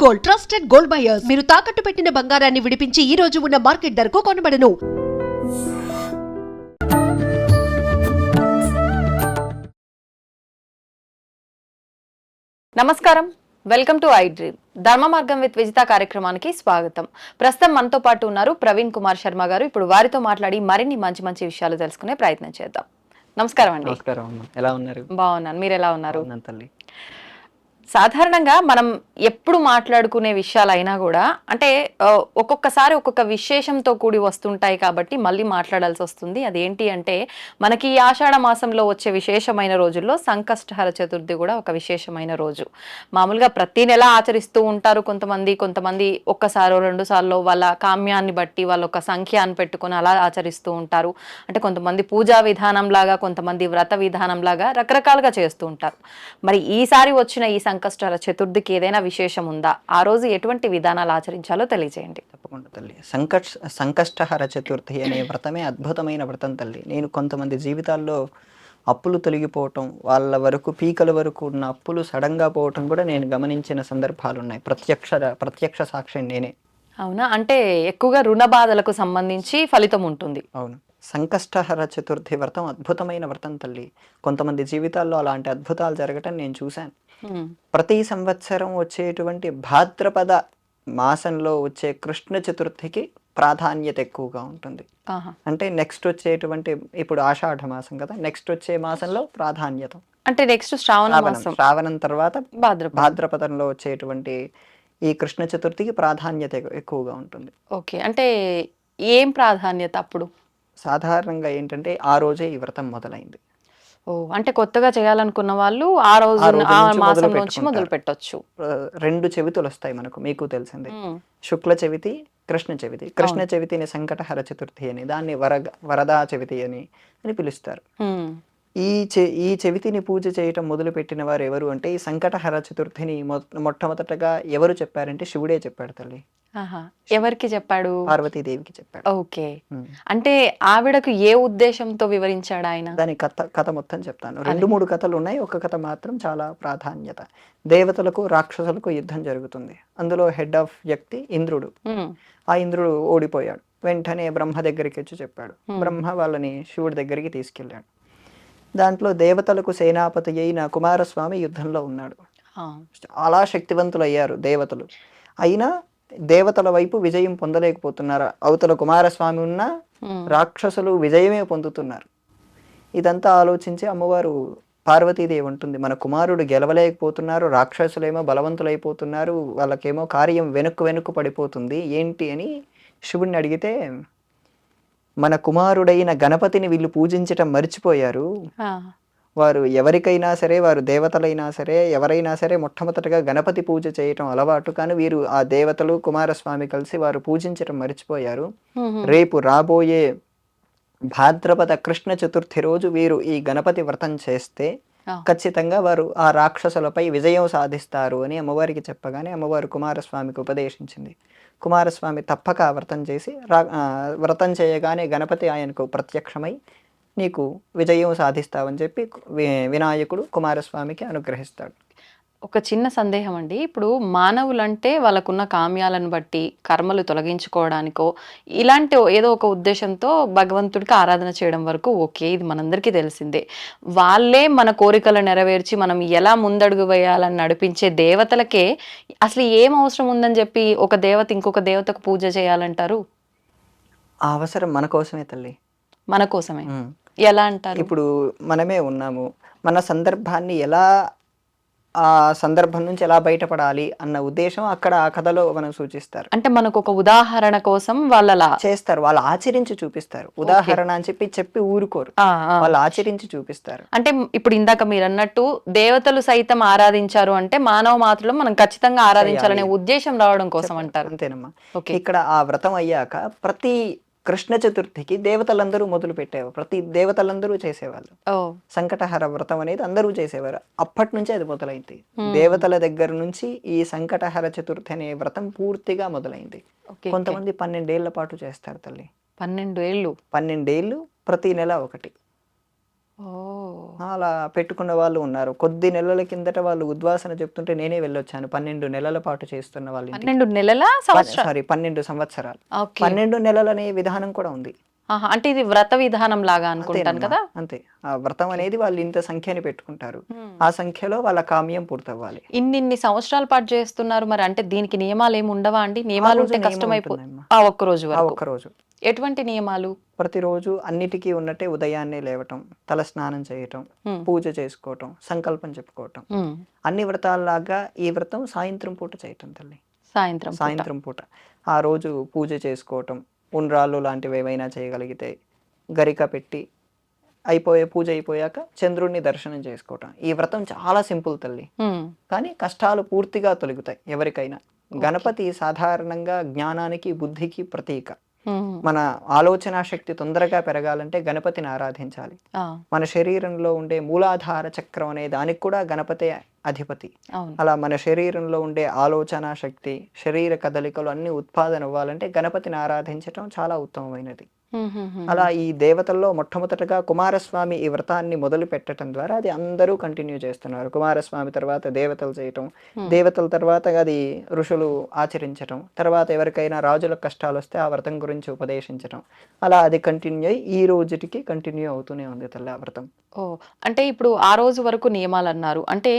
Gold, trusted gold buyers. మీరు తాకట్టు పెట్టిన బంగారాన్ని విడిపించి ఈ రోజు ఉన్న మార్కెట్ ధరకు కొనబడను. నమస్కారం, వెల్కమ్ టు ఐ డ్రీమ్. ధర్మ మార్గం విత్ విజిత కార్యక్రమానికి స్వాగతం. ప్రస్తుతం మనతో పాటు ఉన్నారు ప్రవీణ్ కుమార్ శర్మ గారు. ఇప్పుడు వారితో మాట్లాడి మరిన్ని మంచి మంచి విషయాలు తెలుసుకునే ప్రయత్నం చేద్దాం. నమస్కారం అండి. నమస్కారం అమ్మ, ఎలా ఉన్నారు? బాగున్నాను, మీరు ఎలా ఉన్నారు? తల్లి. సాధారణంగా మనం ఎప్పుడు మాట్లాడుకునే విషయాలైనా కూడా అంటే ఒక్కొక్కసారి ఒక్కొక్క విశేషంతో కూడి వస్తుంటాయి కాబట్టి మళ్ళీ మాట్లాడాల్సి వస్తుంది. అదేంటి అంటే మనకి ఈ ఆషాఢ మాసంలో వచ్చే విశేషమైన రోజుల్లో సంకష్టహర చతుర్థి కూడా ఒక విశేషమైన రోజు. మామూలుగా ప్రతి నెల ఆచరిస్తూ ఉంటారు కొంతమంది ఒక్కసారో రెండు సార్లు వాళ్ళ కామ్యాన్ని బట్టి వాళ్ళ ఒక సంఖ్య అని పెట్టుకుని అలా ఆచరిస్తూ ఉంటారు. అంటే కొంతమంది పూజా విధానం లాగా, కొంతమంది వ్రత విధానం లాగా రకరకాలుగా చేస్తూ ఉంటారు. మరి ఈసారి వచ్చిన ఈ సంకష్టహర చతుర్థికి ఏదైనా విశేషం ఉందా? ఆ రోజు ఎటువంటి విధానాలు ఆచరించాలో తెలియజేయండి. తప్పకుండా తల్లి. సంకష్టహర చతుర్థి అనే వ్రతమే అద్భుతమైన వ్రతం తల్లి. నేను కొంతమంది జీవితాల్లో అప్పులు తొలగిపోవటం, వాళ్ళ వరకు పీకల వరకు ఉన్న అప్పులు సడన్గా పోవటం కూడా నేను గమనించిన సందర్భాలు ఉన్నాయి. ప్రత్యక్ష సాక్షి నేనే. అవునా? అంటే ఎక్కువగా రుణ బాధలకు సంబంధించి ఫలితం ఉంటుంది. అవును. సంకష్టహర చతుర్థి వ్రతం అద్భుతమైన వ్రతం తల్లి. కొంతమంది జీవితాల్లో అలాంటి అద్భుతాలు జరగటం నేను చూశాను. ప్రతి సంవత్సరం వచ్చేటువంటి భాద్రపద మాసంలో వచ్చే కృష్ణ చతుర్థికి ప్రాధాన్యత ఎక్కువగా ఉంటుంది. అంటే నెక్స్ట్ వచ్చేటువంటి, ఇప్పుడు ఆషాఢ మాసం కదా, నెక్స్ట్ వచ్చే మాసంలో ప్రాధాన్యత అంటే నెక్స్ట్ శ్రావణం తర్వాత భాద్రపదంలో వచ్చేటువంటి ఈ కృష్ణ చతుర్థికి ప్రాధాన్యత ఎక్కువగా ఉంటుంది. ఓకే, అంటే ఏం ప్రాధాన్యత అప్పుడు? సాధారణంగా ఏంటంటే ఆ రోజే ఈ వ్రతం మొదలైంది. అంటే కొత్తగా చేయాలనుకున్న వాళ్ళు ఆ రోజు ఆ మాసం నుంచి మొదలు పెట్టొచ్చు. 2 చెవితులు వస్తాయి మనకు, మీకు తెలిసిందే. శుక్ల చవితి, కృష్ణ చవితి. కృష్ణ చవితిని సంకటహర చతుర్థి అని, దాన్ని వరదా చవితి అని పిలుస్తారు. ఈ చవితిని పూజ చేయటం మొదలు పెట్టిన వారు ఎవరు అంటే, ఈ సంకటహర చతుర్థిని మొట్టమొదటగా ఎవరు చెప్పారంటే శివుడే చెప్పాడు తల్లి. ఎవరికి చెప్పాడు? పార్వతీదేవికి చెప్పాడు. ఓకే, అంటే ఆవిడకు ఏ ఉద్దేశంతో వివరించాడు ఆయన? దాని కథ మొత్తం చెప్తాను. 2-3 కథలు ఉన్నాయి, ఒక కథ మాత్రం చాలా ప్రాధాన్యత. దేవతలకు రాక్షసులకు యుద్ధం జరుగుతుంది. అందులో హెడ్ ఆఫ్ వ్యక్తి ఇంద్రుడు. ఆ ఇంద్రుడు ఓడిపోయాడు. వెంటనే బ్రహ్మ దగ్గరికి వచ్చి చెప్పాడు. బ్రహ్మ వాళ్ళని శివుడి దగ్గరికి తీసుకెళ్ళాడు. దాంట్లో దేవతలకు సేనాపతి అయిన కుమారస్వామి యుద్ధంలో ఉన్నాడు. చాలా శక్తివంతులయ్యారు దేవతలు. అయినా దేవతల వైపు విజయం పొందలేకపోతున్నారు. అవతల కుమారస్వామి ఉన్న రాక్షసులు విజయమే పొందుతున్నారు. ఇదంతా ఆలోచించి అమ్మవారు పార్వతీదేవి ఉంటుంది, మన కుమారుడు గెలవలేకపోతున్నారు, రాక్షసులేమో బలవంతులైపోతున్నారు, వాళ్ళకేమో కార్యం వెనుక్కు పడిపోతుంది, ఏంటి అని శివుడిని అడిగితే, మన కుమారుడైన గణపతిని వీళ్ళు పూజించటం మర్చిపోయారు. వారు ఎవరికైనా సరే, వారు దేవతలైనా సరే, ఎవరైనా సరే మొట్టమొదటగా గణపతి పూజ చేయటం అలవాటు. కానీ వీరు ఆ దేవతలు కుమారస్వామి కలిసి వారు పూజించటం మర్చిపోయారు. రేపు రాబోయే భాద్రపద కృష్ణ చతుర్థి రోజు వీరు ఈ గణపతి వ్రతం చేస్తే ఖచ్చితంగా వారు ఆ రాక్షసులపై విజయం సాధిస్తారు అని అమ్మవారికి చెప్పగానే అమ్మవారు కుమారస్వామికి ఉపదేశించింది. కుమారస్వామి తప్పక వ్రతం చేసి వ్రతం చేయగానే గణపతి ఆయనకు ప్రత్యక్షమై నీకు విజయం సాధిస్తావని చెప్పి వినాయకుడు కుమారస్వామికి అనుగ్రహిస్తాడు. ఒక చిన్న సందేహం అండి, ఇప్పుడు మానవులంటే వాళ్ళకున్న కామ్యాలను బట్టి కర్మలు తొలగించుకోవడానికో ఇలాంటి ఏదో ఒక ఉద్దేశంతో భగవంతుడికి ఆరాధన చేయడం వరకు ఓకే, ఇది మనందరికీ తెలిసిందే. వాళ్ళే మన కోరికలు నెరవేర్చి మనం ఎలా ముందడుగు వేయాలని నడిపించే దేవతలకే అసలు ఏం అవసరం ఉందని చెప్పి ఒక దేవత ఇంకొక దేవతకు పూజ చేయాలంటారు? ఆ అవసరం మన కోసమే తల్లి, మన కోసమే. ఎలా అంటారు? ఇప్పుడు మనమే ఉన్నాము, మన సందర్భాన్ని ఎలా, ఆ సందర్భం నుంచి ఎలా బయటపడాలి అన్న ఉద్దేశం అక్కడ ఆ కథలో మనం సూచిస్తారు. అంటే మనకు ఒక ఉదాహరణ కోసం వాళ్ళలా చేస్తారు, వాళ్ళు ఆచరించి చూపిస్తారు. ఉదాహరణ అని చెప్పి ఊరుకోరు, వాళ్ళు ఆచరించి చూపిస్తారు. అంటే ఇప్పుడు ఇందాక మీరు అన్నట్టు దేవతలు సైతం ఆరాధించారు అంటే మానవ మాత్రం మనం ఖచ్చితంగా ఆరాధించాలనే ఉద్దేశం రావడం కోసం అంటారు. అంతేనమ్మా. ఇక్కడ ఆ వ్రతం అయ్యాక ప్రతి కృష్ణ చతుర్థికి దేవతలందరూ మొదలు పెట్టేవారు, ప్రతి దేవతలందరూ చేసేవాళ్ళు. సంకటహర వ్రతం అనేది అందరూ చేసేవారు. అప్పటి నుంచి అది మొదలైంది. దేవతల దగ్గర నుంచి ఈ సంకటహర చతుర్థి అనే వ్రతం పూర్తిగా మొదలైంది. కొంతమంది 12 ఏళ్ల పాటు చేస్తారు తల్లి. 12 ఏళ్ళు? 12 ఏళ్ళు, ప్రతి నెల ఒకటి. ఓ అలా పెట్టుకున్న వాళ్ళు ఉన్నారు. కొద్ది నెలల కిందట వాళ్ళు ఉద్వాసన చెప్తుంటే నేనే వెళ్ళొచ్చాను. 12 నెలల పాటు చేస్తున్న వాళ్ళ ఇంటికి. 12 నెలల సంవత్సరం. సారీ 12 సంవత్సరాలు. ఓకే. 12 నెలలనే విధానం కూడా ఉంది. ఆహా, అంటే ఇది వ్రత విధానం లాగా అనుకుంటాను అంతేనమ్మా, కదా. అంతే. ఆ వ్రతం అనేది వాళ్ళు ఇంత సంఖ్యని పెట్టుకుంటారు. ఆ సంఖ్యలో వాళ్ళ కామ్యం పూర్తవ్వాలి. ఇన్ని సంవత్సరాల పాటు చేస్తున్నారు మరి, అంటే దీనికి నియమాలు ఏమి ఉండవా అండి? నియమాలు రోజు ఉంటే నియమం కష్టమైపో ఉంటుందమ్మా. ఆ ఒక్క రోజు ఆ వరకు ఒక్కరోజు ఎటువంటి నియమాలు? ప్రతిరోజు అన్నిటికీ ఉన్నట్టే ఉదయాన్నే లేవటం, తల స్నానం చేయటం, హ్మ్. పూజ చేసుకోవటం, సంకల్పం చెప్పుకోవటం. హ్మ్. అన్ని వ్రతాల్లాగా ఈ వ్రతం సాయంత్రం పూట చేయటం తల్లి. సాయంత్రం పూట. సాయంత్రం పూట ఆ రోజు పూజ చేసుకోవటం, ఉండ్రాళ్ళు లాంటివి ఏవైనా చేయగలిగితే గరిక పెట్టి పూజ అయిపోయాక చంద్రుడిని దర్శనం చేసుకోవటం. ఈ వ్రతం చాలా సింపుల్ తల్లి, హ్మ్. కానీ కష్టాలు పూర్తిగా తొలగుతాయి ఎవరికైనా. గణపతి సాధారణంగా జ్ఞానానికి, బుద్ధికి ప్రతీక. హ్మ్. మన ఆలోచన శక్తి తొందరగా పెరగాలంటే గణపతిని ఆరాధించాలి. ఆ, మన శరీరంలో ఉండే మూలాధార చక్రం అనే దానికి కూడా గణపతే అధిపతి. అవును. అలా మన శరీరంలో ఉండే ఆలోచన శక్తి, శరీర కదలికలు అన్ని ఉత్పాదన అవ్వాలంటే గణపతిని ఆరాధించటం చాలా ఉత్తమమైనది. హ్మ్. హ్మ్. హ్మ్. అలా ఈ దేవతల్లో మొట్టమొదటగా కుమారస్వామి ఈ వ్రతాన్ని మొదలు పెట్టడం ద్వారా అది అందరూ కంటిన్యూ చేస్తున్నారు. కుమారస్వామి తర్వాత దేవతలు చేయటం, దేవతల తర్వాత అది ఋషులు ఆచరించటం, తర్వాత ఎవరికైనా రాజుల కష్టాలు వస్తే ఆ వ్రతం గురించి ఉపదేశించటం, అలా అది కంటిన్యూ అయ్యి ఈ రోజుటికి కంటిన్యూ అవుతూనే ఉంది తల్లి ఆ వ్రతం. ఓ, అంటే ఇప్పుడు ఆ రోజు వరకు నియమాలు అన్నారు. అంటే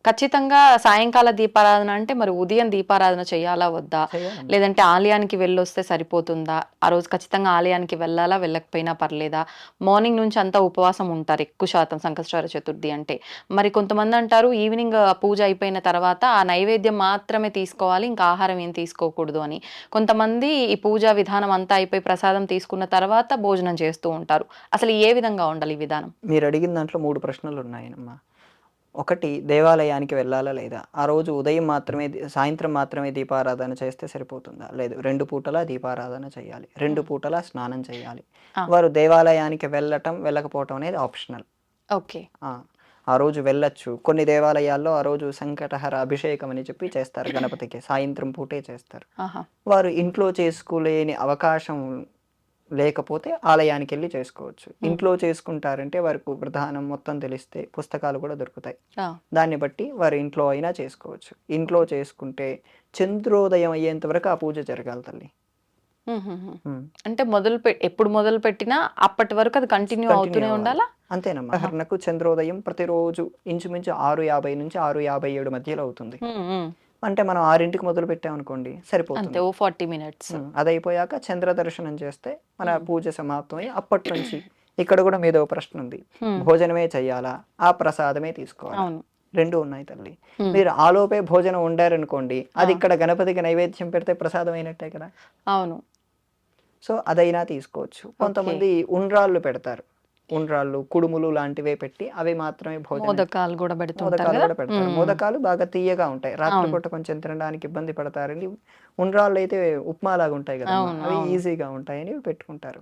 ఖచ్చితంగా సాయంకాల దీపారాధన అంటే మరి ఉదయం దీపారాధన చేయాలా వద్దా? చేయాలమ్మా. లేదంటే ఆలయానికి వెళ్ళొస్తే సరిపోతుందా? ఆ రోజు ఖచ్చితంగా ఆలయానికి వెళ్ళాలా, వెళ్ళకపోయినా పర్లేదా? మార్నింగ్ నుంచి అంతా ఉపవాసం ఉంటారు ఎక్కువ శాతం సంకష్టహర చతుర్థి అంటే. మరి కొంతమంది అంటారు ఈవినింగ్ పూజ అయిపోయిన తర్వాత ఆ నైవేద్యం మాత్రమే తీసుకోవాలి, ఇంకా ఆహారం ఏం తీసుకోకూడదు అని. కొంతమంది ఈ పూజా విధానం అంతా అయిపోయి ప్రసాదం తీసుకున్న తర్వాత భోజనం చేస్తూ ఉంటారు. అసలు ఏ విధంగా ఉండాలి ఈ విధానం? మీరు అడిగిన దాంట్లో 3 ప్రశ్నలు ఉన్నాయమ్మా. ఒకటి, దేవాలయానికి వెళ్ళాలా లేదా? ఆ రోజు ఉదయం మాత్రమే సాయంత్రం మాత్రమే దీపారాధన చేస్తే సరిపోతుందా? లేదు, 2 పూటలా దీపారాధన చేయాలి, 2 పూటలా స్నానం చేయాలి. ఆ. వారు దేవాలయానికి వెళ్ళటం, వెళ్ళకపోవటం అనేది ఆప్షనల్. ఓకే. ఆ రోజు వెళ్ళొచ్చు. కొన్ని దేవాలయాల్లో ఆ రోజు సంకటహర అభిషేకం అని చెప్పి చేస్తారు గణపతికి, సాయంత్రం పూటే చేస్తారు. ఆహా. వారు ఇంట్లో చేసుకోలేని అవకాశం లేకపోతే ఆలయానికి వెళ్ళి చేసుకోవచ్చు. ఇంట్లో చేసుకుంటారంటే వారికి విధానం మొత్తం తెలిస్తే పుస్తకాలు కూడా దొరుకుతాయి. ఆ. దాన్ని బట్టి వారు ఇంట్లో అయినా చేసుకోవచ్చు. ఇంట్లో చేసుకుంటే చంద్రోదయం అయ్యేంత వరకు ఆ పూజ జరగాలి తల్లి. అంటే ఎప్పుడు మొదలు పెట్టినా అప్పటి వరకు అది కంటిన్యూ అవుతూనే ఉండాలా? అంతేనమ్మా. ఉదాహరణకు చంద్రోదయం ప్రతిరోజు ఇంచుమించు 6:50 నుంచి 6:57 మధ్యలో అవుతుంది. అంటే మనం 6ంటికి మొదలు పెట్టామనుకోండి అంతే, సరిపోతుంది. ఓ 40 మినిట్స్. అది అయిపోయాక చంద్ర దర్శనం చేస్తే మన పూజ సమాప్తమై అప్పటి నుంచి ఇక్కడ కూడా మీదో ప్రశ్న ఉంది. భోజనమే చెయ్యాలా, ఆ ప్రసాదమే తీసుకోవాలా? అవును. 2 ఉన్నాయి తల్లి. మీరు ఆలోపే భోజనం వండారనుకోండి, అది ఇక్కడ గణపతికి నైవేద్యం పెడితే ప్రసాదం అయినట్టే కదా. అవును. సో అదైనా తీసుకోవచ్చు. కొంతమంది ఉండ్రాళ్ళు పెడతారు. ఉండ్రాళ్ళు, కుడుములు లాంటివే పెట్టి అవి మాత్రమే భోజనం. మోదకాలు కూడా పెడుతుంటారు మోదకాలు కదా. కూడా పెడతారు. మోదకాలు బాగా తీయగా ఉంటాయి. రాత్రిపూట కొంచెం తినడానికి ఇబ్బంది పడతారని ఉండ్రాళ్ళు అయితే ఉప్మా లాగా ఉంటాయి కదా, అవి ఈజీగా ఉంటాయని పెట్టుకుంటారు.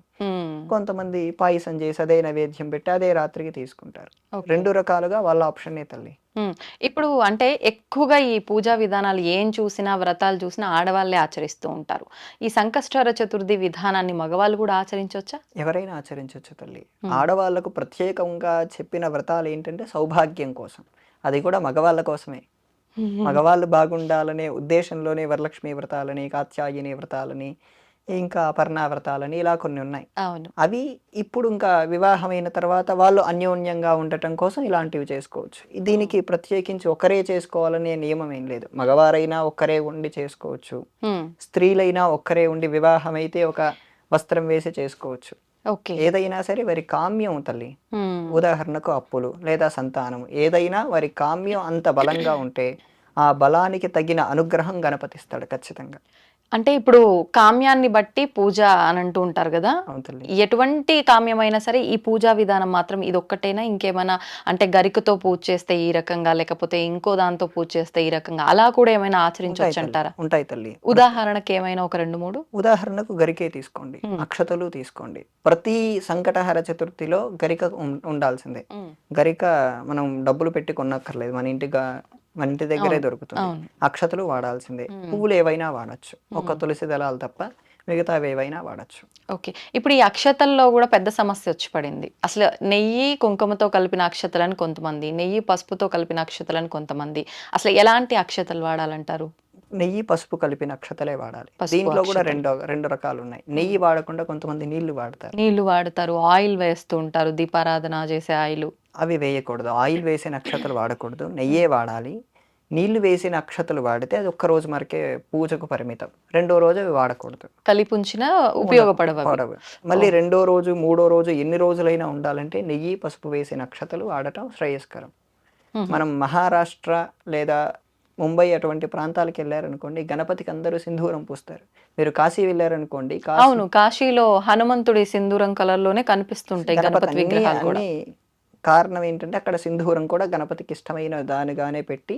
కొంతమంది పాయసం చేసి అదే నైవేద్యం పెట్టి అదే రాత్రికి తీసుకుంటారు. 2 రకాలుగా వాళ్ళ ఆప్షనే తల్లి. ఇప్పుడు అంటే ఎక్కువగా ఈ పూజా విధానాలు ఏం చూసినా, వ్రతాలు చూసినా ఆడవాళ్ళే ఆచరిస్తూ ఉంటారు. ఈ సంకష్టహర చతుర్థి విధానాన్ని మగవాళ్ళు కూడా ఆచరించవచ్చా? ఎవరైనా ఆచరించవచ్చు తల్లి. ఆడవాళ్లకు ప్రత్యేకంగా చెప్పిన వ్రతాలు ఏంటంటే సౌభాగ్యం కోసం. అది కూడా మగవాళ్ళ కోసమే. మగవాళ్ళు బాగుండాలనే ఉద్దేశంలోనే వరలక్ష్మి వ్రతాలని, కాత్యాయని వ్రతాలని, ఇంకా అపర్ణ వ్రతాలని ఇలా కొన్ని ఉన్నాయి. అవును. అవి ఇప్పుడు ఇంకా వివాహమైన తర్వాత వాళ్ళు అన్యోన్యంగా ఉండటం కోసం ఇలాంటివి చేసుకోవచ్చు. దీనికి ప్రత్యేకించి ఒకరే చేసుకోవాలనే నియమం ఏం లేదు. మగవారైనా ఒక్కరే ఉండి చేసుకోవచ్చు, స్త్రీలైనా ఒక్కరే ఉండి వివాహం అయితే ఒక వస్త్రం వేసి చేసుకోవచ్చు. ఏదైనా సరే వారి కామ్యం తల్లి. ఉదాహరణకు అప్పులు లేదా సంతానం, ఏదైనా వారి కామ్యం అంత బలంగా ఉంటే ఆ బలానికి తగిన అనుగ్రహం గణపతిస్తాడు ఖచ్చితంగా. అంటే ఇప్పుడు కామ్యాన్ని బట్టి పూజ అని అంటూ ఉంటారు కదా. ఎటువంటి కామ్యమైనా సరే ఈ పూజా విధానం మాత్రం ఇది ఒక్కటేనా, ఇంకేమైనా అంటే గరికతో పూజ చేస్తే ఈ రకంగా, లేకపోతే ఇంకో దాంతో పూజ చేస్తే ఈ రకంగా, అలా కూడా ఏమైనా ఆచరించవచ్చు అంటారా? ఉంటాయి తల్లి. ఉదాహరణకి ఏమైనా ఒక 2-3? ఉదాహరణకు గరికే తీసుకోండి, అక్షతలు తీసుకోండి. ప్రతి సంకటహర చతుర్థిలో గరిక ఉండాల్సిందే. గరిక మనం డబ్బులు పెట్టి కొనక్కర్లేదు, మన ఇంటి దగ్గరే దొరుకుతుంది. అక్షతలు వాడాల్సిందే, పువ్వులు ఏవైనా వాడచ్చు, ఒక తులసి దళాలు తప్ప మిగతావి ఏవైనా వాడచ్చు. ఓకే. ఇప్పుడు ఈ అక్షతల్లో కూడా పెద్ద సమస్య వచ్చి పడింది. అసలు నెయ్యి కుంకుమతో కలిపిన అక్షతలని కొంతమంది, నెయ్యి పసుపుతో కలిపిన అక్షతలని కొంతమంది. అసలు ఎలాంటి అక్షతలు వాడాలంటారు? నెయ్యి పసుపు కలిపిన అక్షతలే వాడాలి. పసుపు దీంట్లో కూడా అక్షతలు. రెండు రకాలు ఉన్నాయి. నెయ్యి వాడకుండా కొంతమంది నీళ్లు వాడతారు. నీళ్లు వాడతారు, ఆయిల్ వేస్తూ ఉంటారు, దీపారాధన చేసే ఆయిల్. అవి వేయకూడదు. ఆయిల్ వేసిన అక్షతలు వాడకూడదు, నెయ్యే వాడాలి. నీళ్లు వేసిన అక్షతలు వాడితే అది ఒక్క రోజు మరకే పూజకు పరిమితం. రెండో రోజు అవి వాడకూడదు, కలిపి ఉంచిన ఉపయోగపడవు అవి. వాడవు. మళ్ళీ రెండో రోజు మూడో రోజు ఎన్ని రోజులైనా ఉండాలంటే నెయ్యి పసుపు వేసిన అక్షతలు వాడటం శ్రేయస్కరం. మనం మహారాష్ట్ర లేదా ముంబై అటువంటి ప్రాంతాలకు వెళ్ళారనుకోండి, గణపతికి అందరూ సింధూరం పూస్తారు. మీరు కాశీ వెళ్ళారనుకోండి, అవును, కాశీలో హనుమంతుడి సింధూరం కలర్ లోనే కనిపిస్తుంటాయి గణపతి విగ్రహాలు కూడా. కారణం ఏంటంటే అక్కడ సింధూరం కూడా గణపతికి ఇష్టమైన దానిగానే పెట్టి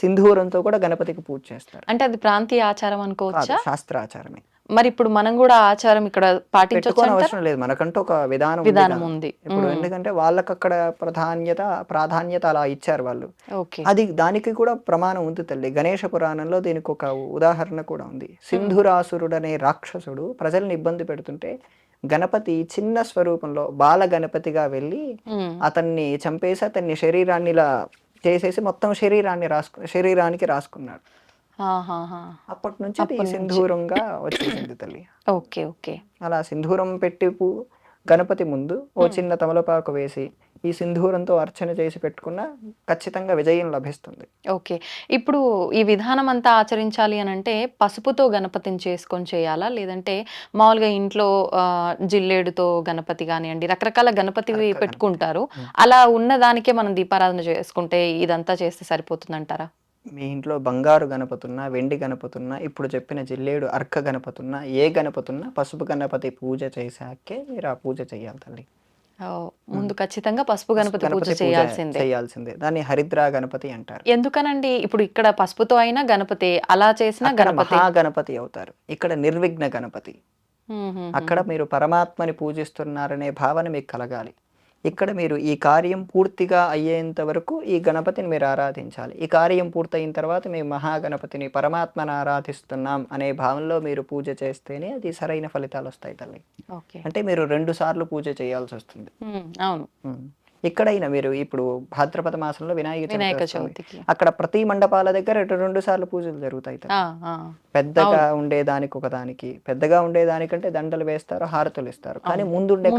సింధూరంతో కూడా గణపతికి పూజ చేస్తారు. అంటే అది ప్రాంతీయ ఆచారం అనుకోవచ్చా? శాస్త్రాచారమే. మరి ఇప్పుడు మనం కూడా ఆచారం ఇక్కడ పాటించవచ్చు? అవసరం లేదు, మనకంటూ ఒక విధానం ఉంది ఇప్పుడు. ఎందుకంటే వాళ్ళకి అక్కడ ప్రాధాన్యత అలా ఇచ్చారు వాళ్ళు. అది దానికి కూడా ప్రమాణం ఉంది తల్లి. గణేష పురాణంలో దీనికి ఒక ఉదాహరణ కూడా ఉంది. సింధురాసురుడనే రాక్షసుడు ప్రజల్ని ఇబ్బంది పెడుతుంటే గణపతి చిన్న స్వరూపంలో బాల గణపతిగా వెళ్ళి అతన్ని చంపేసి అతన్ని శరీరాన్ని ఇలా చేసేసి మొత్తం శరీరానికి రాసుకున్నాడు. అప్పటి నుంచి అది సింధూరంగా వచ్చేసింది తల్లి. Okay okay. అలా సింధూరం పెట్టి గణపతి ముందు ఓ చిన్న తమలపాకు వేసి ఈ సింధూరంతో అర్చన చేసి పెట్టుకున్న ఖచ్చితంగా విజయం లభిస్తుంది. ఓకే. ఇప్పుడు ఈ విధానం అంతా ఆచరించాలి అని అంటే పసుపుతో గణపతిని చేసుకొని చేయాలా, లేదంటే మామూలుగా ఇంట్లో జిల్లేడుతో గణపతి కానివ్వండి, రకరకాల గణపతి పెట్టుకుంటారు, అలా ఉన్న దానికే మనం దీపారాధన చేసుకుంటే ఇదంతా చేస్తే సరిపోతుంది అంటారా? మీ ఇంట్లో బంగారు గణపతి ఉన్నా, వెండి గణపతి ఉన్నా, ఇప్పుడు చెప్పిన జిల్లేడు అర్క గణపతి ఉన్నా, ఏ గణపతి ఉన్నా పసుపు గణపతి చేశాకే మీరు ఆ పూజ చేయాలి తల్లి. ముందు ఖచ్చితంగా పసుపు గణపతి పూజ చేయాల్సిందే. దాన్ని హరిద్రా గణపతి అంటారు. ఎందుకనండి? ఇప్పుడు ఇక్కడ పసుపుతో అయినా గణపతి, అలా చేసిన గణపతి మహాగణపతి అవుతారు. ఇక్కడ నిర్విఘ్న గణపతి. అక్కడ మీరు పరమాత్మని పూజిస్తున్నారనే భావన మీకు కలగాలి. ఇక్కడ మీరు ఈ కార్యం పూర్తిగా అయ్యేంత వరకు ఈ గణపతిని మీరు ఆరాధించాలి. ఈ కార్యం పూర్తయిన తర్వాత మేము మహాగణపతిని పరమాత్మను ఆరాధిస్తున్నాం అనే భావంలో మీరు పూజ చేస్తేనే అది సరైన ఫలితాలు వస్తాయి తల్లి. అంటే మీరు 2 సార్లు పూజ చేయాల్సి వస్తుంది. అవును. ఎక్కడైనా మీరు ఇప్పుడు భాద్రపద మాసంలో వినాయక చవితికి అక్కడ ప్రతి మండపాల దగ్గర 2 సార్లు పూజలు జరుగుతాయి. పెద్దగా ఉండేదానికి ఒకదానికి, పెద్దగా ఉండేదానికంటే దండలు వేస్తారు, హారతులు ఇస్తారు. కానీ ముందుండే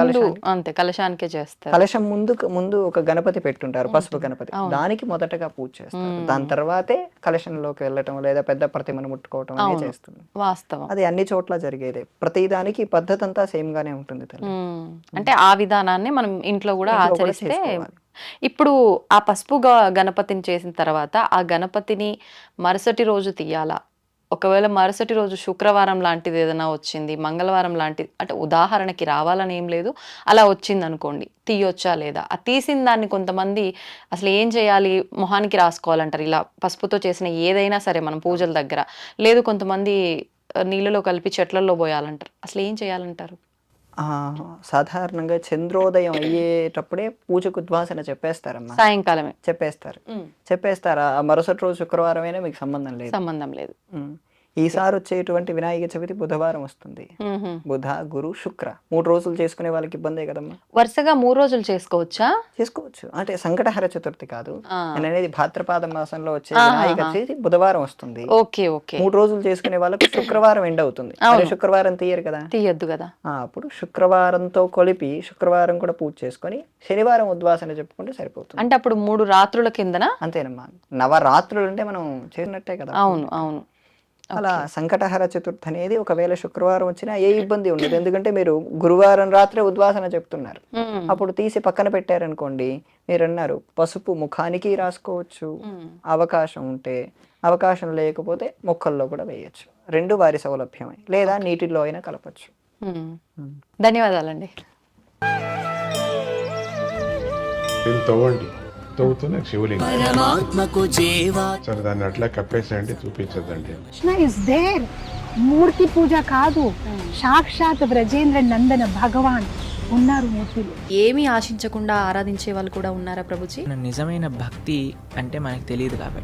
కలశానికే చేస్తారు. కలశం ముందు ఒక గణపతి పెట్టుంటారు, పసుపు గణపతి. దానికి మొదటగా పూజ చేస్తారు. దాని తర్వాతే కలశంలోకి వెళ్ళటం లేదా పెద్ద ప్రతిమను ముట్టుకోవటం అనేది చేస్తుంది. వాస్తవం. అది అన్ని చోట్ల జరిగేదే. ప్రతి దానికి పద్ధతి అంతా సేమ్ గానే ఉంటుంది తల్లి. అంటే ఆ విధానాన్ని మనం ఇంట్లో కూడా ఆచరిస్తే. ఇప్పుడు ఆ పసుపు గణపతిని చేసిన తర్వాత ఆ గణపతిని మరుసటి రోజు తీయాలా? ఒకవేళ మరుసటి రోజు శుక్రవారం లాంటిది ఏదైనా వచ్చింది, మంగళవారం లాంటిది, అంటే ఉదాహరణకి రావాలని ఏం లేదు, అలా వచ్చింది అనుకోండి, తీయొచ్చా లేదా? ఆ తీసిన దాన్ని కొంతమంది అసలు ఏం చేయాలి, మొహానికి రాసుకోవాలంటారు. ఇలా పసుపుతో చేసిన ఏదైనా సరే మనం పూజల దగ్గర, లేదు కొంతమంది నీళ్ళలో కలిపి చెట్లలో పోయాలంటారు. అసలు ఏం చేయాలంటారు? సాధారణంగా చంద్రోదయం అయ్యేటప్పుడే పూజకు ఉద్వాసన చెప్పేస్తారమ్మా. సాయంకాలమే చెప్పేస్తారా? మరుసటి రోజు శుక్రవారం అయినా మీకు సంబంధం లేదు. ఈసారి వచ్చేటువంటి వినాయక చవితి బుధవారం వస్తుంది. బుధ, గురు, శుక్ర 3 రోజులు చేసుకునే వాళ్ళకి ఇబ్బందే కదమ్మా. వరుసగా 3 రోజులు చేసుకోవచ్చు. అంటే సంకటహర చతుర్థి కాదు అనేది భాద్రపద మాసంలో వచ్చే వినాయక చవితి బుధవారం వస్తుంది. 3 రోజులు చేసుకునే వాళ్ళకి శుక్రవారం ఎండ్ అవుతుంది. శుక్రవారం తీయద్దు కదా. అప్పుడు శుక్రవారంతో కొలిపి శుక్రవారం కూడా పూజ చేసుకొని శనివారం ఉద్వాసన చెప్పుకుంటే సరిపోతుంది. అంటే అప్పుడు 3 రాత్రుల కిందన అంతేనమ్మా. నవరాత్రులు అంటే మనం చేసినట్టే కదా. అవును. అలా సంకటహర చతుర్థి అనేది ఒకవేళ శుక్రవారం వచ్చినా ఏ ఇబ్బంది ఉండదు. ఎందుకంటే మీరు గురువారం రాత్రే ఉద్వాసన చెప్తున్నారు. అప్పుడు తీసి పక్కన పెట్టారనుకోండి, మీరు అన్నారు పసుపు ముఖానికి రాసుకోవచ్చు అవకాశం ఉంటే, అవకాశం లేకపోతే మొక్కల్లో కూడా వేయచ్చు. 2 వారి సౌలభ్యమే. లేదా నీటిలో అయినా కలపచ్చు. ధన్యవాదాలండి. తవ్వుతూనే శివలింగం సరే దాన్ని అట్లా కప్పేసేయండి, చూపించదండి. Krishna is there. మూర్తి పూజ కాదు, సాక్షాత్ బ్రజేంద్ర నందన భగవాన్ ఉన్నారు మూర్తిలో. ఏమీ ఆశించకుండా ఆరాధించే వాళ్ళు కూడా ఉన్నారా ప్రభుజీ? నిజమైన భక్తి అంటే మనకు తెలియదు కాబట్టి